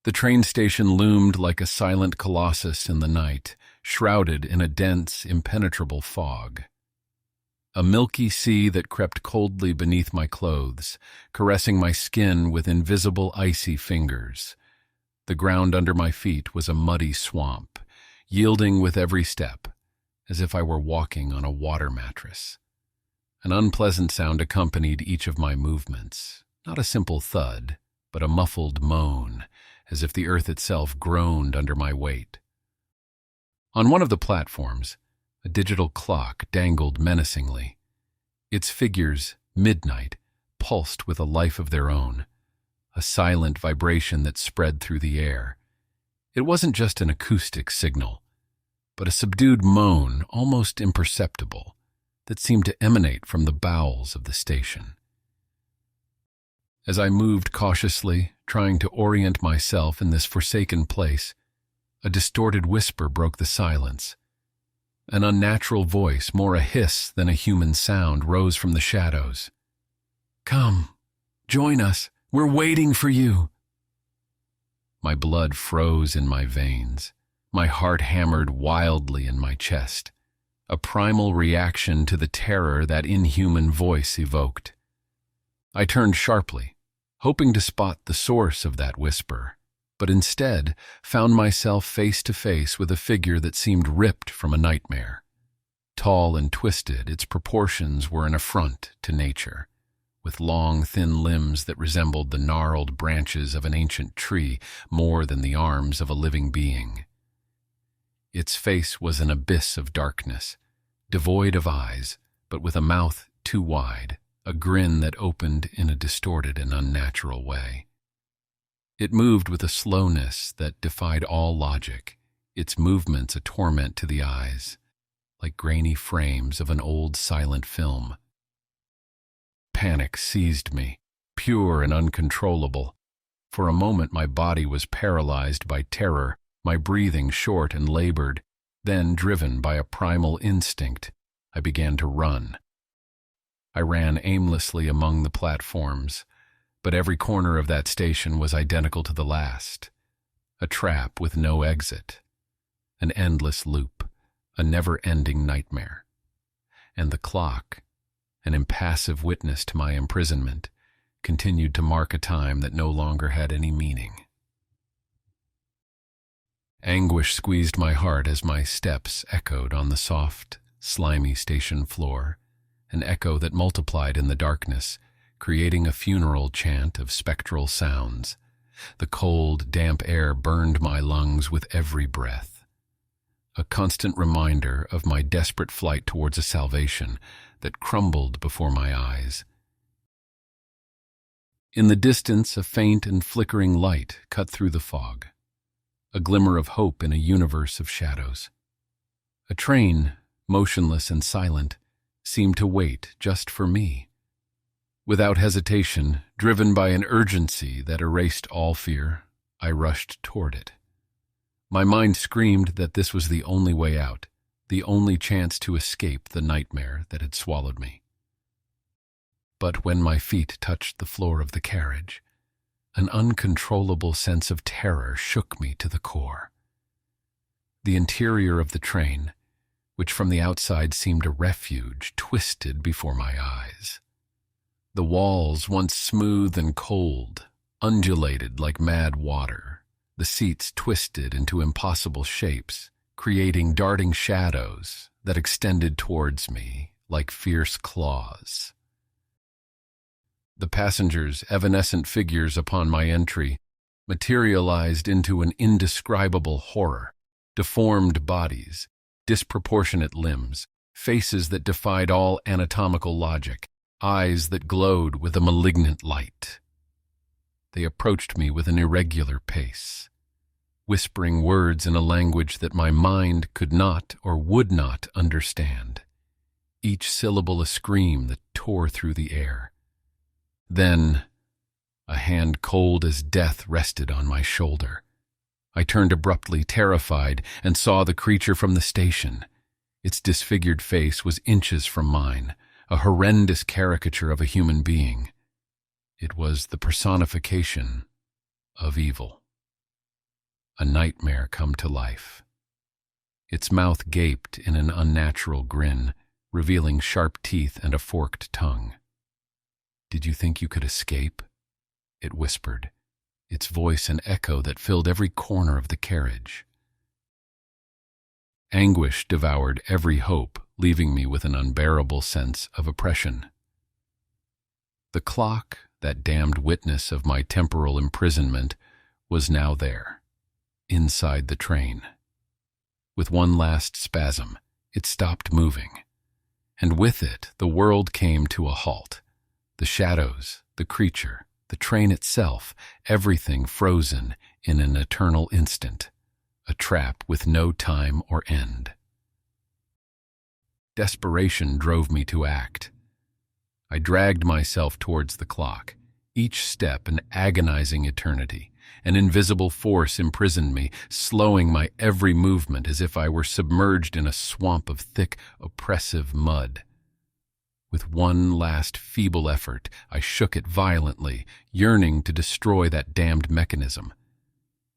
The train station loomed like a silent colossus in the night, shrouded in a dense, impenetrable fog. A milky sea that crept coldly beneath my clothes, caressing my skin with invisible icy fingers. The ground under my feet was a muddy swamp, yielding with every step, as if I were walking on a water mattress. An unpleasant sound accompanied each of my movements, not a simple thud, but a muffled moan, as if the earth itself groaned under my weight. On one of the platforms, a digital clock dangled menacingly. Its figures, midnight, pulsed with a life of their own, a silent vibration that spread through the air. It wasn't just an acoustic signal, but a subdued moan, almost imperceptible, that seemed to emanate from the bowels of the station. As I moved cautiously, trying to orient myself in this forsaken place, a distorted whisper broke the silence. An unnatural voice, more a hiss than a human sound, rose from the shadows. "Come, join us. We're waiting for you." My blood froze in my veins. My heart hammered wildly in my chest, a primal reaction to the terror that inhuman voice evoked. I turned sharply, hoping to spot the source of that whisper, but instead found myself face to face with a figure that seemed ripped from a nightmare. Tall and twisted, its proportions were an affront to nature, with long, thin limbs that resembled the gnarled branches of an ancient tree more than the arms of a living being. Its face was an abyss of darkness, devoid of eyes, but with a mouth too wide, a grin that opened in a distorted and unnatural way. It moved with a slowness that defied all logic, its movements a torment to the eyes, like grainy frames of an old silent film. Panic seized me, pure and uncontrollable. For a moment my body was paralyzed by terror, my breathing short and labored. Then, driven by a primal instinct, I began to run. I ran aimlessly among the platforms, but every corner of that station was identical to the last. A trap with no exit, an endless loop, a never-ending nightmare. And the clock, an impassive witness to my imprisonment, continued to mark a time that no longer had any meaning. Anguish squeezed my heart as my steps echoed on the soft, slimy station floor, an echo that multiplied in the darkness, creating a funeral chant of spectral sounds. The cold, damp air burned my lungs with every breath, a constant reminder of my desperate flight towards a salvation that crumbled before my eyes. In the distance, a faint and flickering light cut through the fog, a glimmer of hope in a universe of shadows. A train, motionless and silent, seemed to wait just for me. Without hesitation, driven by an urgency that erased all fear, I rushed toward it. My mind screamed that this was the only way out, the only chance to escape the nightmare that had swallowed me. But when my feet touched the floor of the carriage, an uncontrollable sense of terror shook me to the core. The interior of the train, which from the outside seemed a refuge, twisted before my eyes. The walls, once smooth and cold, undulated like mad water. The seats twisted into impossible shapes, creating darting shadows that extended towards me like fierce claws. The passengers, evanescent figures upon my entry, materialized into an indescribable horror, deformed bodies, disproportionate limbs, faces that defied all anatomical logic, eyes that glowed with a malignant light. They approached me with an irregular pace, whispering words in a language that my mind could not or would not understand, each syllable a scream that tore through the air. Then, a hand cold as death rested on my shoulder. I turned abruptly, terrified, and saw the creature from the station. Its disfigured face was inches from mine, a horrendous caricature of a human being. It was the personification of evil. a nightmare come to life. Its mouth gaped in an unnatural grin, revealing sharp teeth and a forked tongue. "Did you think you could escape?" it whispered, its voice an echo that filled every corner of the carriage. Anguish devoured every hope, leaving me with an unbearable sense of oppression. The clock, that damned witness of my temporal imprisonment, was now there, inside the train. With one last spasm, it stopped moving, and with it the world came to a halt. The shadows, the creature, the train itself, everything frozen in an eternal instant, a trap with no time or end. Desperation drove me to act. I dragged myself towards the clock, each step an agonizing eternity. An invisible force imprisoned me, slowing my every movement as if I were submerged in a swamp of thick, oppressive mud. With one last feeble effort, I shook it violently, yearning to destroy that damned mechanism.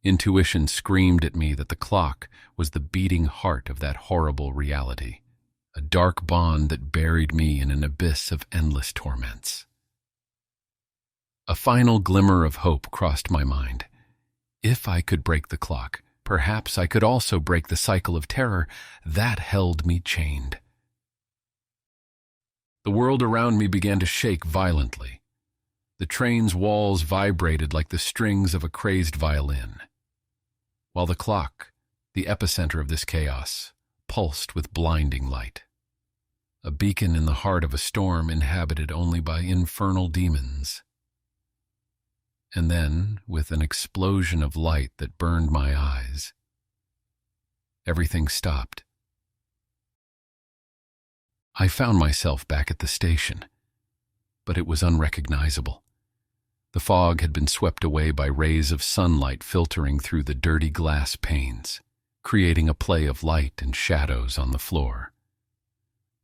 Intuition screamed at me that the clock was the beating heart of that horrible reality, a dark bond that buried me in an abyss of endless torments. A final glimmer of hope crossed my mind. If I could break the clock, perhaps I could also break the cycle of terror that held me chained. The world around me began to shake violently. The train's walls vibrated like the strings of a crazed violin, while the clock, the epicenter of this chaos, pulsed with blinding light. A beacon in the heart of a storm inhabited only by infernal demons. And then, with an explosion of light that burned my eyes, everything stopped. I found myself back at the station, but it was unrecognizable. The fog had been swept away by rays of sunlight filtering through the dirty glass panes, creating a play of light and shadows on the floor.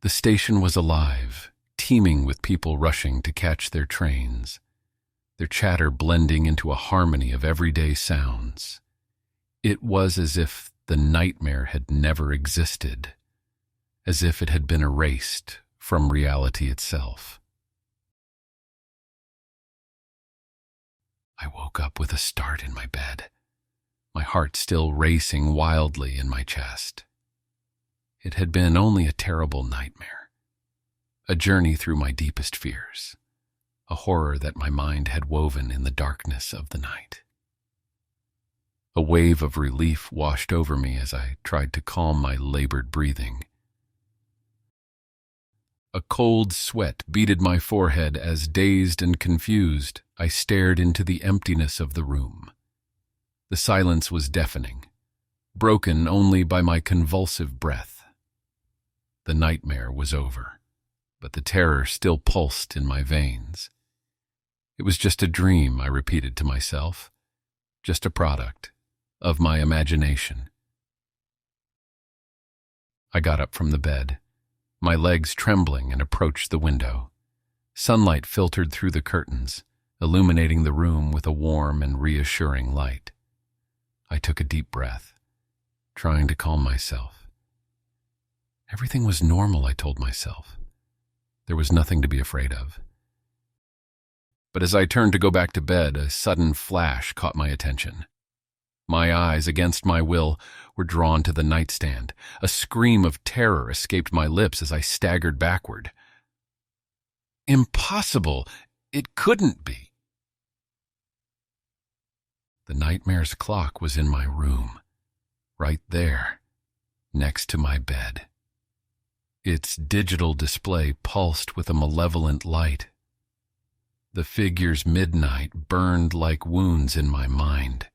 The station was alive, teeming with people rushing to catch their trains, their chatter blending into a harmony of everyday sounds. It was as if the nightmare had never existed, as if it had been erased from reality itself. I woke up with a start in my bed, my heart still racing wildly in my chest. It had been only a terrible nightmare, a journey through my deepest fears, a horror that my mind had woven in the darkness of the night. A wave of relief washed over me as I tried to calm my labored breathing. A cold sweat beaded my forehead as, dazed and confused, I stared into the emptiness of the room. The silence was deafening, broken only by my convulsive breath. The nightmare was over, but the terror still pulsed in my veins. It was just a dream, I repeated to myself, just a product of my imagination. I got up from the bed, my legs trembling, and approached the window. Sunlight filtered through the curtains, illuminating the room with a warm and reassuring light. I took a deep breath, trying to calm myself. Everything was normal, I told myself. There was nothing to be afraid of. But as I turned to go back to bed, a sudden flash caught my attention. My eyes, against my will, were drawn to the nightstand. A scream of terror escaped my lips as I staggered backward. Impossible! It couldn't be! The nightmare's clock was in my room, right there, next to my bed. Its digital display pulsed with a malevolent light. The figure's midnight burned like wounds in my mind,